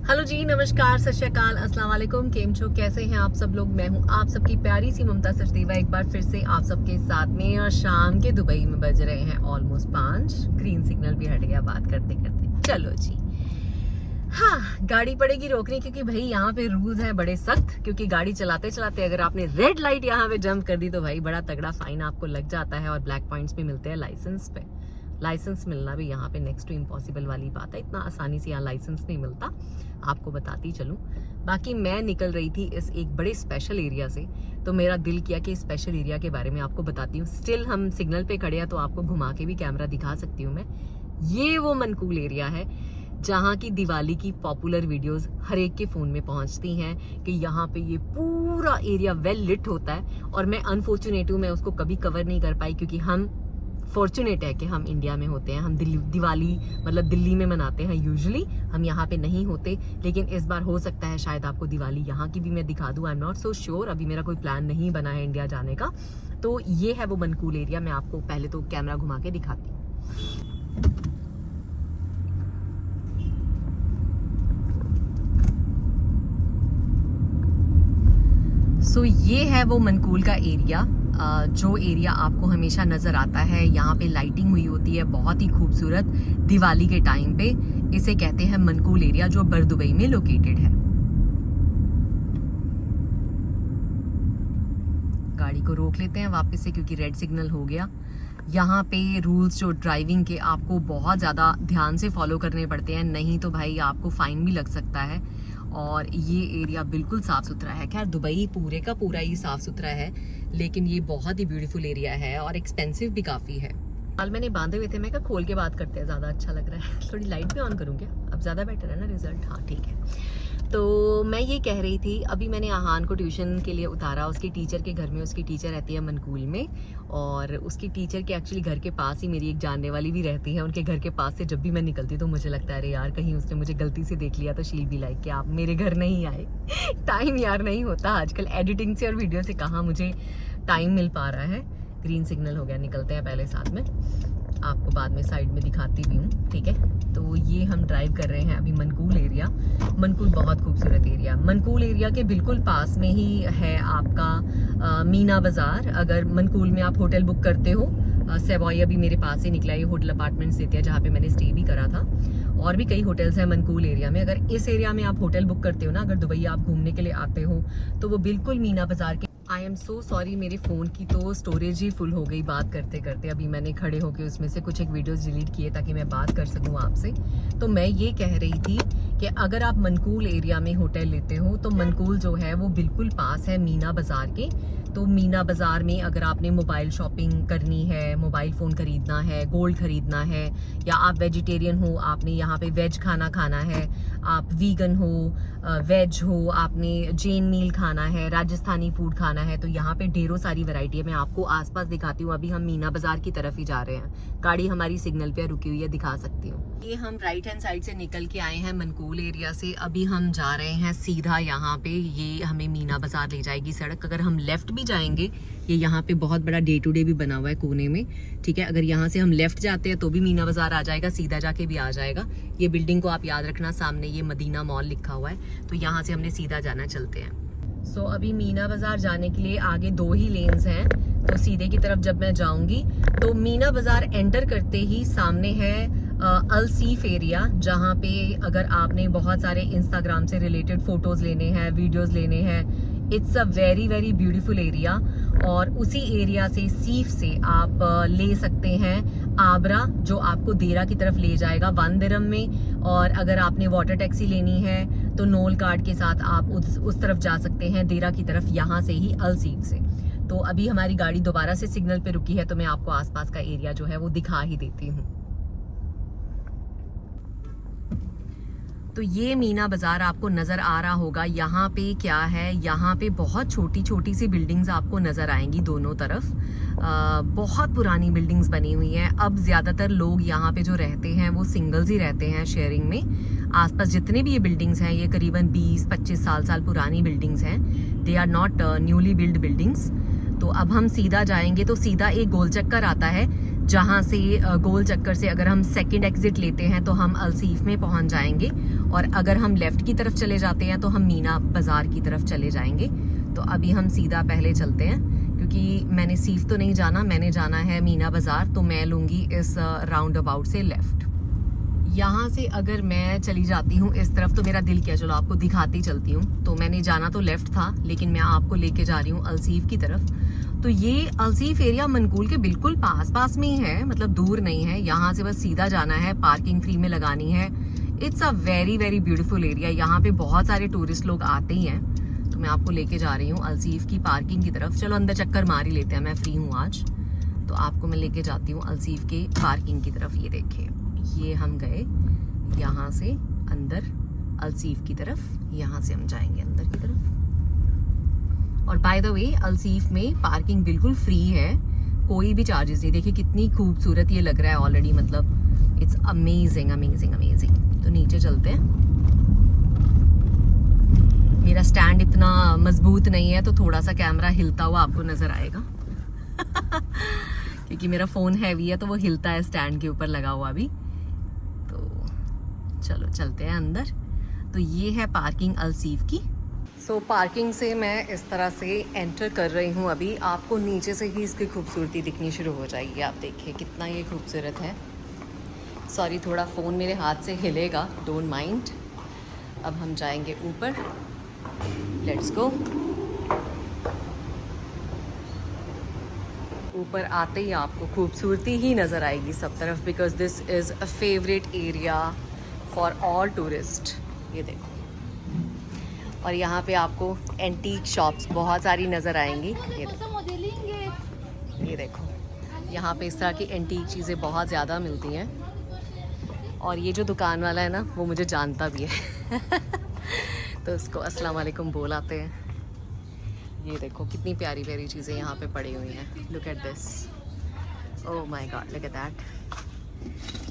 Hello जी, नमस्कार, सत श्री अकाल, अस्सलाम वालेकुम। केम छो, कैसे हैं आप सब लोग। मैं हूं आप सबकी प्यारी सी ममता सचदेवा, एक बार फिर से आप सबके साथ में। और शाम के दुबई में बज रहे हैं ऑलमोस्ट 5। ग्रीन सिग्नल भी हट गया बात करते करते। चलो जी, हाँ, गाड़ी पड़ेगी रोकनी, क्योंकि भाई यहाँ पे रूल्स हैं बड़े सख्त। क्योंकि गाड़ी चलाते चलाते अगर आपने रेड लाइट यहाँ पे जंप कर दी तो भाई बड़ा तगड़ा फाइन आपको लग जाता है और ब्लैक पॉइंट्स भी मिलते हैं लाइसेंस पे। लाइसेंस मिलना भी यहाँ पे नेक्स्ट टू इम्पॉसिबल वाली बात है। इतना आसानी से यहाँ लाइसेंस नहीं मिलता, आपको बताती चलूँ। बाकी मैं निकल रही थी इस एक बड़े स्पेशल एरिया से, तो मेरा दिल किया कि स्पेशल एरिया के बारे में आपको बताती हूँ। स्टिल हम सिग्नल पे खड़े हैं तो आपको घुमा के भी कैमरा दिखा सकती हूँ मैं। ये वो मनकूल एरिया है जहाँ की दिवाली की पॉपुलर वीडियोस हर एक के फ़ोन में पहुँचती हैं कि यहाँ पे ये पूरा एरिया वेल लिट होता है। और मैं अनफॉर्चुनेट हूँ, मैं उसको कभी कवर नहीं कर पाई, क्योंकि हम फॉर्चुनेट है कि हम इंडिया में होते हैं। हम दिवाली मतलब दिल्ली में मनाते हैं यूजुअली, हम यहाँ पे नहीं होते। लेकिन इस बार हो सकता है शायद आपको दिवाली यहाँ की भी मैं दिखा दूँ। I am not so sure, अभी मेरा कोई प्लान नहीं बना है इंडिया जाने का। तो ये है वो मनकूल एरिया। मैं आपको पहले तो कैमरा घुमा के दिखाती हूँ। सो ये है वो मनकूल का एरिया, जो एरिया आपको हमेशा नज़र आता है। यहाँ पे लाइटिंग हुई होती है बहुत ही खूबसूरत दिवाली के टाइम पे। इसे कहते हैं मनकूल एरिया, जो बर दुबई में लोकेटेड है। गाड़ी को रोक लेते हैं वापस से, क्योंकि रेड सिग्नल हो गया। यहाँ पे रूल्स जो ड्राइविंग के आपको बहुत ज़्यादा ध्यान से फॉलो करने पड़ते हैं, नहीं तो भाई आपको फ़ाइन भी लग सकता है। और ये एरिया बिल्कुल साफ़ सुथरा है। खैर दुबई पूरे का पूरा ही साफ़ सुथरा है, लेकिन ये बहुत ही ब्यूटीफुल एरिया है और एक्सपेंसिव भी काफ़ी है। बाल मैंने बांधे हुए थे, मैं कहा खोल के बात करते हैं, ज़्यादा अच्छा लग रहा है। थोड़ी लाइट भी ऑन करूँ क्या, अब ज़्यादा बेटर है ना रिजल्ट। हाँ ठीक है। तो मैं ये कह रही थी, अभी मैंने आहान को ट्यूशन के लिए उतारा। उसके टीचर के घर में, उसकी टीचर रहती है मनकूल में, और उसकी टीचर के एक्चुअली घर के पास ही मेरी एक जानने वाली भी रहती है। उनके घर के पास से जब भी मैं निकलती तो मुझे लगता है अरे यार कहीं उसने मुझे गलती से देख लिया तो शी बी लाइक कि आप मेरे घर नहीं आए। टाइम यार नहीं होता आजकल, एडिटिंग से और वीडियो से कहाँ मुझे टाइम मिल पा रहा है। ग्रीन सिग्नल हो गया, निकलते हैं पहले साथ में, आपको बाद में साइड में दिखाती भी हूँ, ठीक है। तो ये हम ड्राइव कर रहे हैं अभी मनकूल एरिया। मनकूल बहुत खूबसूरत एरिया। मनकूल एरिया के बिल्कुल पास में ही है आपका मीना बाज़ार। अगर मनकूल में आप होटल बुक करते हो, सेवॉय अभी मेरे पास से निकला, ये होटल अपार्टमेंट्स देते हैं जहाँ पे मैंने स्टे भी करा था। और भी कई होटल्स हैं मनकूल एरिया में। अगर इस एरिया में आप होटल बुक करते हो ना, अगर दुबई आप घूमने के लिए आते हो, तो वो बिल्कुल मीना बाज़ार के। आई एम सो सॉरी, मेरे फ़ोन की तो स्टोरेज ही फुल हो गई बात करते करते। अभी मैंने खड़े होकर उसमें से कुछ एक वीडियोस डिलीट किए ताकि मैं बात कर सकूं आपसे। तो मैं ये कह रही थी कि अगर आप मनकूल एरिया में होटल लेते हो तो मनकूल जो है वो बिल्कुल पास है मीना बाज़ार के। तो मीना बाज़ार में अगर आपने मोबाइल शॉपिंग करनी है, मोबाइल फ़ोन ख़रीदना है, गोल्ड ख़रीदना है, या आप वेजिटेरियन हो, आपने यहाँ पे वेज खाना खाना है, आप वीगन हो, वेज हो, आपने जैन मील खाना है, राजस्थानी फूड खाना है, तो यहाँ पे ढेरों सारी वैरायटी है। मैं आपको आसपास दिखाती हूँ। अभी हम मीना बाज़ार की तरफ ही जा रहे हैं, गाड़ी हमारी सिग्नल पे रुकी हुई है, दिखा सकती हूँ। ये हम राइट हैंड साइड से निकल के आए हैं मनकूल एरिया से। अभी हम जा रहे हैं सीधा यहाँ पे, ये हमें मीना बाज़ार ले जाएगी सड़क। अगर हम लेफ्ट भी जाएंगे, ये यहाँ पे बहुत बड़ा डे टू डे भी बना हुआ है कोने में, ठीक है। अगर यहाँ से हम लेफ्ट जाते हैं तो भी मीना बाज़ार आ जाएगा, सीधा जाके भी आ जाएगा। ये बिल्डिंग को आप याद रखना, सामने ये मदीना मॉल लिखा हुआ है, तो यहाँ से हमने सीधा जाना, चलते हैं। सो अभी मीना बाज़ार जाने के लिए आगे 2 ही लेन्स हैं। तो सीधे की तरफ जब मैं जाऊंगी तो मीना बाज़ार एंटर करते ही सामने है अल सीफ एरिया, जहाँ पे अगर आपने बहुत सारे इंस्टाग्राम से रिलेटेड फ़ोटोज़ लेने हैं, वीडियोज़ लेने हैं, it's a very very beautiful area. और उसी एरिया से, सीफ से आप ले सकते हैं आबरा, जो आपको देरा की तरफ ले जाएगा 1 दिरहम में। और अगर आपने वाटर टैक्सी लेनी है तो नोल कार्ड के साथ आप उस तरफ जा सकते हैं, देरा की तरफ, यहाँ से ही अल सीफ से। तो अभी हमारी गाड़ी दोबारा से सिग्नल पे रुकी है, तो मैं आपको आसपास का एरिया जो है वो दिखा ही देती हूँ। तो ये मीना बाज़ार आपको नज़र आ रहा होगा। यहाँ पे क्या है, यहाँ पे बहुत छोटी छोटी सी बिल्डिंग्स आपको नज़र आएंगी दोनों तरफ। बहुत पुरानी बिल्डिंग्स बनी हुई हैं। अब ज़्यादातर लोग यहाँ पे जो रहते हैं वो सिंगल्स ही रहते हैं शेयरिंग में। आसपास जितने भी ये बिल्डिंग्स हैं, ये करीबन 20-25 साल पुरानी बिल्डिंग्स हैं। They are not newly build buildings. तो अब हम सीधा जाएंगे तो सीधा एक गोल चक्कर आता है, जहाँ से गोल चक्कर से अगर हम सेकंड एग्जिट लेते हैं तो हम अलसीफ में पहुँच जाएंगे, और अगर हम लेफ़्ट की तरफ चले जाते हैं तो हम मीना बाज़ार की तरफ चले जाएंगे। तो अभी हम सीधा पहले चलते हैं, क्योंकि मैंने सीफ तो नहीं जाना, मैंने जाना है मीना बाज़ार, तो मैं लूँगी इस राउंड अबाउट से लेफ़्ट। यहाँ से अगर मैं चली जाती हूँ इस तरफ तो मेरा दिल किया चलो आपको दिखाती चलती हूँ। तो मैंने जाना तो लेफ़्ट था, लेकिन मैं आपको लेके जा रही हूँ अलसीफ की तरफ। तो ये अलसीफ एरिया मनकूल के बिल्कुल पास में ही है, मतलब दूर नहीं है। यहाँ से बस सीधा जाना है, पार्किंग फ्री में लगानी है। It's a very very beautiful area. यहाँ पे बहुत सारे टूरिस्ट लोग आते ही हैं। तो मैं आपको लेके जा रही हूँ अलसीफ की पार्किंग की तरफ। चलो अंदर चक्कर मार ही लेते हैं, मैं फ्री हूँ आज, तो आपको मैं लेके जाती हूँ अलसीफ के पार्किंग की तरफ। ये देखिए, ये हम गए यहाँ से अंदर अलसीफ की तरफ, यहाँ से हम जाएंगे अंदर की तरफ। और बाय द वे अलसीफ में पार्किंग बिल्कुल फ्री है, कोई भी चार्जेस नहीं। देखिए कितनी खूबसूरत ये लग रहा है ऑलरेडी, मतलब इट्स अमेजिंग अमेजिंग अमेजिंग। तो नीचे चलते हैं। मेरा स्टैंड इतना मजबूत नहीं है तो थोड़ा सा कैमरा हिलता हुआ आपको नजर आएगा क्योंकि मेरा फ़ोन हैवी है तो वो हिलता है स्टैंड के ऊपर लगा हुआ भी। तो चलो चलते हैं अंदर। तो ये है पार्किंग अलसीफ की। सो पार्किंग से मैं इस तरह से एंटर कर रही हूँ। अभी आपको नीचे से ही इसकी खूबसूरती दिखनी शुरू हो जाएगी। आप देखिए कितना ये खूबसूरत है। सॉरी थोड़ा फ़ोन मेरे हाथ से हिलेगा, डोंट माइंड। अब हम जाएंगे ऊपर, लेट्स गो। ऊपर आते ही आपको खूबसूरती ही नज़र आएगी सब तरफ, because this is a favourite area for all tourist. ये देखो, और यहाँ पे आपको एंटीक शॉप्स बहुत सारी नज़र आएंगी। ये देखो, यहाँ पे इस तरह की एंटीक चीज़ें बहुत ज़्यादा मिलती हैं। और ये जो दुकान वाला है ना, वो मुझे जानता भी है तो उसको अस्सलाम वालेकुम बोल आते हैं। ये देखो कितनी प्यारी प्यारी चीज़ें यहाँ पे पड़ी हुई हैं। Look at this, oh my god, look at that.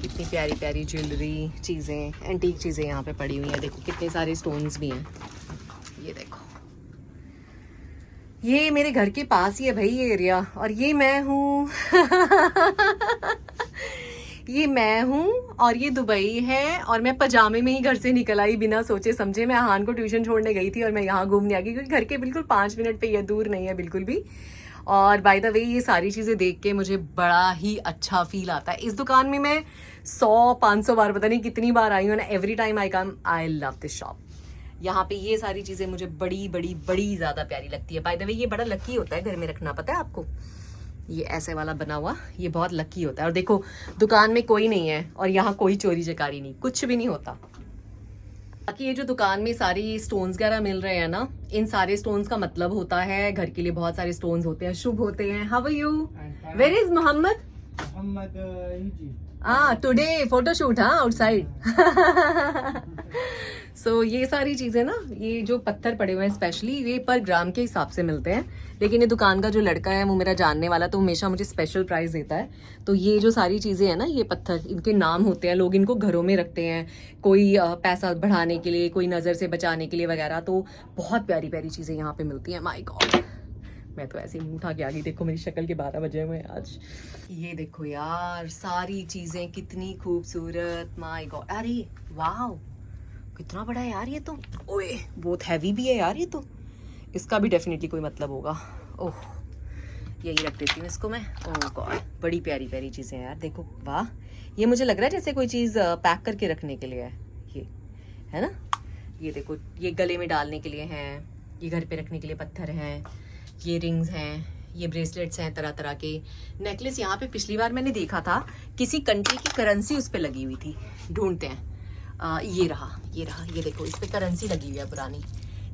कितनी प्यारी प्यारी ज्वेलरी चीज़ें, एंटीक चीज़ें यहाँ पे पड़ी हुई हैं। देखो कितने सारे स्टोन्स भी हैं। ये देखो, ये मेरे घर के पास ही है भाई ये एरिया। और ये मैं हूँ ये मैं हूँ और ये दुबई है। और मैं पजामे में ही घर से निकल आई बिना सोचे समझे। मैं आहान को ट्यूशन छोड़ने गई थी और मैं यहाँ घूमने आ गई, क्योंकि घर के बिल्कुल 5 मिनट पे, ये दूर नहीं है बिल्कुल भी। और बाय द वे ये सारी चीज़ें देख के मुझे बड़ा ही अच्छा फील आता है। इस दुकान में मैं 100-500 बार, पता नहीं कितनी बार आई हूँ ना। Every time I come, I love this shop. यहाँ पे ये सारी चीज़ें मुझे बड़ी बड़ी बड़ी ज़्यादा प्यारी लगती है। बाय द वे ये बड़ा लकी होता है घर में रखना, पता है आपको। ये ऐसे वाला बना हुआ, ये बहुत लकी होता है। और देखो दुकान में कोई नहीं है और यहाँ कोई चोरी चकारी नहीं, कुछ भी नहीं होता। बाकी ये जो दुकान में सारी स्टोन्स वगैरह मिल रहे हैं ना, इन सारे स्टोन्स का मतलब होता है घर के लिए बहुत सारे स्टोन्स होते हैं, शुभ होते हैं। How are you? Where is Mohammed? Today photoshoot, हाँ, आउटसाइड सो ये सारी चीज़ें ना, ये जो पत्थर पड़े हुए हैं स्पेशली, ये पर ग्राम के हिसाब से मिलते हैं। लेकिन ये दुकान का जो लड़का है वो मेरा जानने वाला, तो हमेशा मुझे स्पेशल प्राइस देता है। तो ये जो सारी चीज़ें हैं ना, ये पत्थर, इनके नाम होते हैं, लोग इनको घरों में रखते हैं, कोई पैसा बढ़ाने के लिए, कोई नज़र से बचाने के लिए वगैरह। तो बहुत प्यारी प्यारी चीज़ें यहाँ पे मिलती हैं। माय गॉड, मैं तो ऐसे ही मुँह उठा के आ गई। देखो मेरी शक्ल के 12 बजे हुए आज। ये देखो यार, सारी चीज़ें कितनी खूबसूरत। माय गॉड, अरे वाह, कितना बड़ा है यार ये तो। ओए बहुत हैवी भी है यार ये तो। इसका भी डेफिनेटली कोई मतलब होगा। ओह, यही रख देती हूँ इसको मैं। ओह गॉड, बड़ी प्यारी प्यारी चीज़ें यार। देखो वाह, ये मुझे लग रहा है जैसे कोई चीज़ पैक करके रखने के लिए है, ये है ना। ये देखो, ये गले में डालने के लिए हैं, ये घर पे रखने के लिए पत्थर हैं, ये रिंग्स हैं, ये ब्रेसलेट्स हैं, तरह तरह के नेकलेस। यहाँ पे पिछली बार मैंने देखा था किसी कंट्री की करेंसी उस पर लगी हुई थी, ढूंढते हैं। ये रहा, ये देखो, इस पे करेंसी लगी हुई है पुरानी।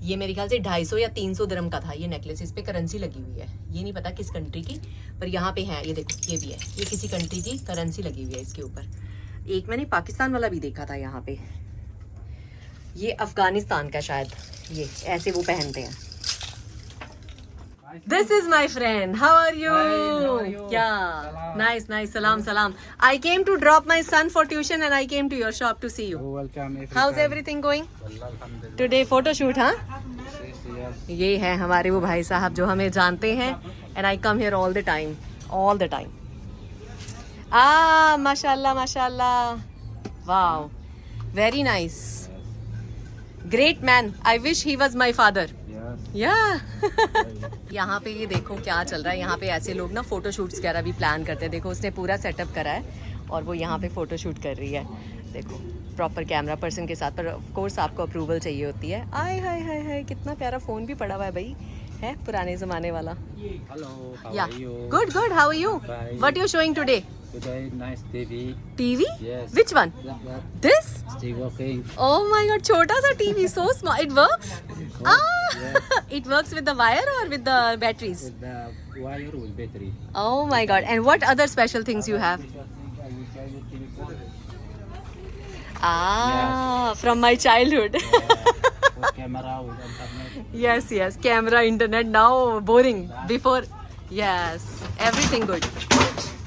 ये मेरे ख्याल से 250 या 300 दिरहम का था ये नेकलेस। इस पे करेंसी लगी हुई है, ये नहीं पता किस कंट्री की, पर यहाँ पे है। ये देखो, ये भी है, ये किसी कंट्री की करेंसी लगी हुई है इसके ऊपर। एक मैंने पाकिस्तान वाला भी देखा था यहाँ पे, ये अफगानिस्तान का शायद। ये ऐसे वो पहनते हैं। This is my friend. How are you? Yeah, nice. Salam. I came to drop my son for tuition and I came to your shop to see you. Oh, welcome. How's everything going? Alhamdulillah. Today photo shoot, हाँ? Yes. ये है हमारे वो भाई साहब जो हमें जानते हैं, and I come here all the time. माशाल्लाह माशाल्लाह, wow, very nice, great man, I wish he was my father. Yes. या यहाँ पे ये देखो क्या चल रहा है, यहाँ पे ऐसे लोग ना फोटो शूट्स वगैरह भी प्लान करते हैं। देखो उसने पूरा सेटअप करा है और वो यहाँ पे फोटो शूट कर रही है। देखो प्रॉपर कैमरा पर्सन के साथ, पर ऑफ कोर्स आपको अप्रूवल चाहिए होती है। आय हाय हाय हाय, कितना प्यारा फोन भी पड़ा हुआ है भाई, है पुराने जमाने वाला। Hello, how या are you? Good good, how are you? Fine. What you showing today? Today, nice TV. TV? Yes. Which one? That this? still working. Oh my god, छोटा सा TV, so small. It works? Yes. It works with the wire or with the batteries? With the wire with battery. Oh my god. And what other special things you have? From my childhood. With camera, with internet. Yes, yes. Camera, internet, now boring. Before, yes. Everything good.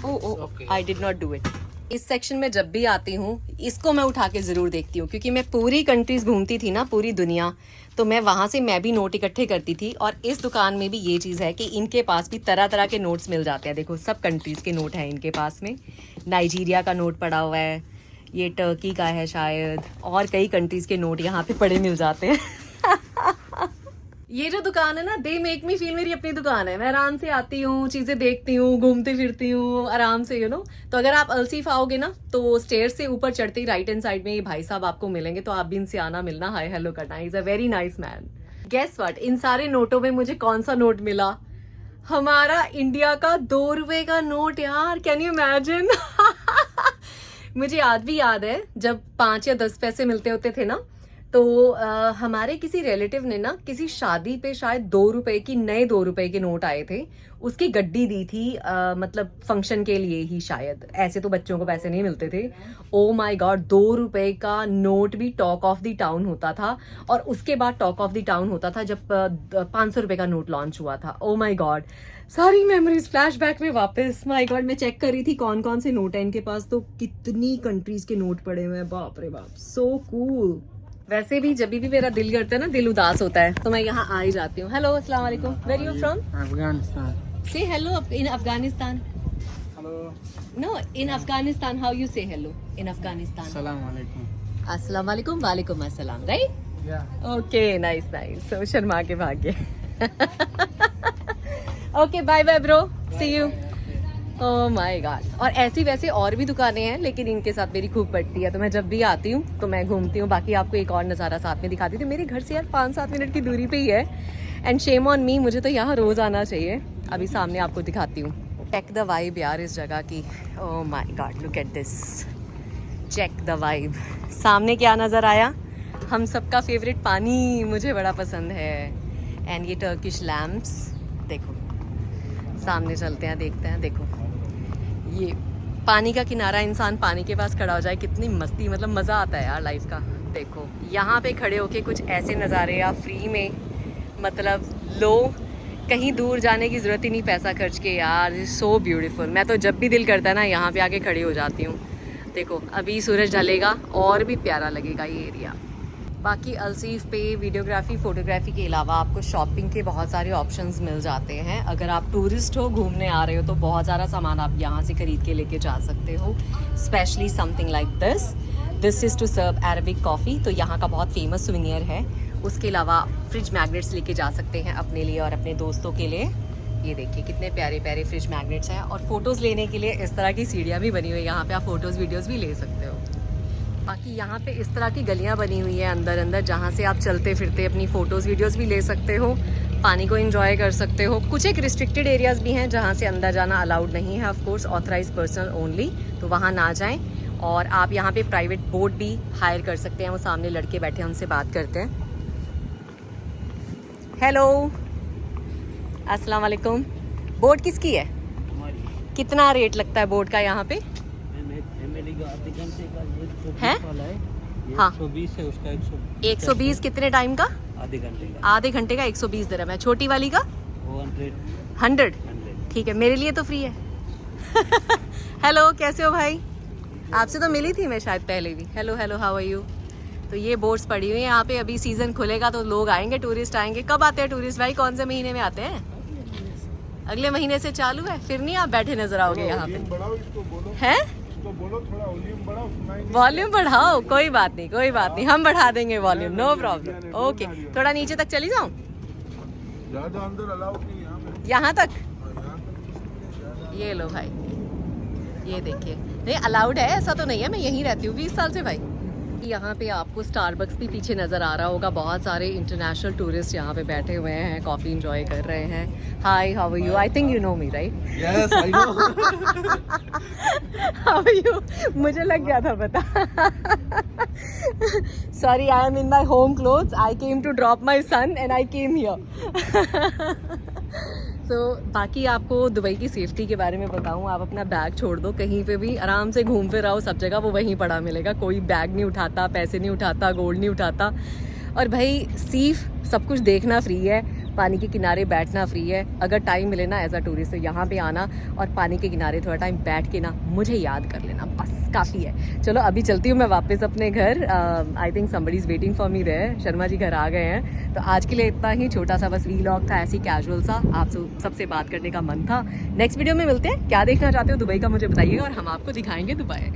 Oh, Okay. I did not do it. इस section में जब भी आती हूँ इसको मैं उठा के ज़रूर देखती हूँ, क्योंकि मैं पूरी कंट्रीज घूमती थी ना, पूरी दुनिया, तो मैं वहाँ से मैं भी नोट इकट्ठे करती थी। और इस दुकान में भी ये चीज़ है कि इनके पास भी तरह तरह के नोट्स मिल जाते हैं। देखो सब कंट्रीज़ के नोट हैं इनके पास में। नाइजीरिया का नोट पड़ा हुआ है, ये टर्की का है शायद, और कई कंट्रीज़ के नोट यहाँ पे पड़े मिल जाते हैं। ये जो दुकान है ना, दे मेक मी फील मेरी अपनी दुकान है। मैं आराम से आती हूँ, चीजें देखती हूँ, घूमती फिरती हूँ आराम से, यू नो। तो अगर आप अल्सीफ आओगे ना, तो स्टेयर से ऊपर चढ़ते ही राइट हैंड साइड में ये भाई साहब आपको मिलेंगे, तो आप भी इनसे आना मिलना, हाय हेलो करना। Is a very nice man. Guess what, इन सारे नोटों में मुझे कौन सा नोट मिला? हमारा इंडिया का 2 रुपए का नोट यार, कैन यू इमेजिन? मुझे आज भी याद है जब 5 या 10 पैसे मिलते होते थे ना, तो हमारे किसी रिलेटिव ने ना किसी शादी पे शायद 2 रुपए की, नए 2 रुपए के नोट आए थे, उसकी गड्डी दी थी, मतलब फंक्शन के लिए ही शायद। ऐसे तो बच्चों को पैसे नहीं मिलते थे। ओ माय गॉड, 2 रुपए का नोट भी टॉक ऑफ द टाउन होता था। और उसके बाद टॉक ऑफ द टाउन होता था जब 500 रुपए का नोट लॉन्च हुआ था। ओ माय गॉड, सारी मेमोरीज फ्लैशबैक में वापस। माय गॉड, मैं चेक कर रही थी कौन कौन से नोट है इनके पास, तो कितनी कंट्रीज के नोट पड़े हुए हैं, बाप रे बाप, सो कूल। वैसे भी जब भी मेरा दिल करता है ना, दिल उदास होता है, तो मैं यहाँ आ ही जाती हूँ। हेलो, अस्सलाम वालेकुम, where you from? Afghanistan. Say hello in Afghanistan. Hello. No, in Afghanistan how you say hello in Afghanistan? Assalamu alaikum. अस्सलाम वालेकुम, वालेकुम अस्सलाम, right? Yeah. Okay, nice nice. So Sharma के भाग्य। Okay, bye bye bro, see you. Oh my God. और ऐसी वैसे और भी दुकानें हैं, लेकिन इनके साथ मेरी खूब पड़ती है, तो मैं जब भी आती हूँ तो मैं घूमती हूँ। बाकी आपको एक और नज़ारा साथ में दिखाती थी, मेरे घर से यार 5-7 मिनट की दूरी पे ही है। एंड शेम ऑन मी, मुझे तो यहाँ रोज़ आना चाहिए। अभी सामने आपको दिखाती हूँ। चेक द वाइब यार इस जगह की। Oh my god, look at this, check the vibe. सामने क्या नज़र आया? हम सबका फेवरेट पानी, मुझे बड़ा पसंद है। एंड ये टर्किश लैम्प्स, देखो सामने चलते हैं, देखते हैं। देखो ये पानी का किनारा, इंसान पानी के पास खड़ा हो जाए, कितनी मस्ती, मतलब मज़ा आता है यार लाइफ का। देखो यहाँ पे खड़े होके कुछ ऐसे नज़ारे आप फ्री में, मतलब लो, कहीं दूर जाने की ज़रूरत ही नहीं पैसा खर्च के यार। So beautiful. मैं तो जब भी दिल करता है ना, यहाँ पे आके खड़ी हो जाती हूँ। देखो अभी सूरज ढलेगा और भी प्यारा लगेगा ये एरिया। बाकी अल्सीफ पे वीडियोग्राफी, फोटोग्राफी के अलावा आपको शॉपिंग के बहुत सारे ऑप्शंस मिल जाते हैं। अगर आप टूरिस्ट हो, घूमने आ रहे हो, तो बहुत सारा सामान आप यहाँ से खरीद के लेके जा सकते हो। Specially something like this is to serve Arabic coffee, तो यहाँ का बहुत फेमस सुवेनियर है। उसके अलावा फ्रिज मैग्नेट्स लेके जा सकते हैं अपने लिए और अपने दोस्तों के लिए। ये देखिए कितने प्यारे प्यारे फ्रिज मैग्नेट्स हैं। और फ़ोटोज़ लेने के लिए इस तरह की सीढ़ियाँ भी बनी हुई है, यहाँ पे आप फ़ोटोज़ वीडियोज़ भी ले सकते हो। बाकी यहाँ पे इस तरह की गलियाँ बनी हुई है अंदर अंदर, जहाँ से आप चलते फिरते अपनी फ़ोटोज़ वीडियोज़ भी ले सकते हो, पानी को एंजॉय कर सकते हो। कुछ एक रिस्ट्रिक्टेड एरियाज़ भी हैं जहाँ से अंदर जाना अलाउड नहीं है, of course authorise personal only, तो वहाँ ना जाएं। और आप यहाँ पे प्राइवेट बोट भी हायर कर सकते हैं। वो सामने लड़के बैठे हैं, उनसे बात करते हैं। हेलो, अस्सलाम वालेकुम। बोट किसकी है? कितना रेट लगता है बोट का यहाँ पे? है? हाँ, 120 है उसका, 120। कितने टाइम का? आधे घंटे का। आधे घंटे का 120 दिरहम है। छोटी वाली का? 100। ठीक है, मेरे लिए तो फ्री है। हेलो, कैसे हो भाई? आपसे तो मिली थी मैं शायद पहले भी। Hello hello, how are you? तो ये बोट्स पड़ी हुई हैं यहाँ पे। अभी सीज़न खुलेगा तो लोग आएंगे, टूरिस्ट आएंगे। कब आते हैं टूरिस्ट भाई, कौन से महीने में आते हैं? अगले महीने से चालू है, फिर नहीं आप बैठे नजर आओगे यहाँ पे। बढ़ाओ इसको, बोलो हैं? इसको बोलो थोड़ा वॉल्यूम बढ़ाओ, सुनाई नहीं। वॉल्यूम बढ़ाओ, कोई बात नहीं, कोई बात नहीं, हम बढ़ा देंगे वॉल्यूम, नो प्रॉब्लम। ओके, थोड़ा नीचे तक चली जाऊँ, ज्यादा अंदर अलाउ नहीं यहाँ पे। यहाँ तक। यहाँ पे ये लो भाई, ये देखिए, नहीं अलाउड है ऐसा तो नहीं है, मैं यहीं रहती हूँ 20 साल से भाई। यहाँ पे आपको स्टारबक्स भी पीछे नज़र आ रहा होगा, बहुत सारे इंटरनेशनल टूरिस्ट यहाँ पे बैठे हुए हैं, कॉफ़ी इंजॉय कर रहे हैं। Hi, how are you? I think you know me right? Yes, I know. How are you? मुझे लग गया था पता। Sorry, I am in my home clothes, I came to drop my son and I came here. So बाकी आपको Dubai की safety के बारे में बताऊं, आप अपना बैग छोड़ दो, कहीं पे भी आराम से घूम फिर आओ, सब जगह वो वहीं पड़ा मिलेगा, कोई बैग नहीं उठाता, पैसे नहीं उठाता, गोल्ड नहीं उठाता। और भाई सीफ सब कुछ देखना फ्री है, पानी के किनारे बैठना फ्री है। अगर टाइम मिले ना एज अ टूरिस्ट तो यहाँ पे आना और पानी के किनारे थोड़ा टाइम बैठ के ना मुझे याद कर लेना, बस काफ़ी है। चलो अभी चलती हूँ मैं वापस अपने घर। I think somebody is waiting for me there, Sharma ji घर आ गए हैं। तो आज के लिए इतना ही, छोटा सा बस वीलॉग था, ऐसी कैजुअल सा, आप सबसे बात करने का मन था। नेक्स्ट वीडियो में मिलते हैं, क्या देखना चाहते हो दुबई का मुझे बताइएगा और हम आपको दिखाएंगे दुबई।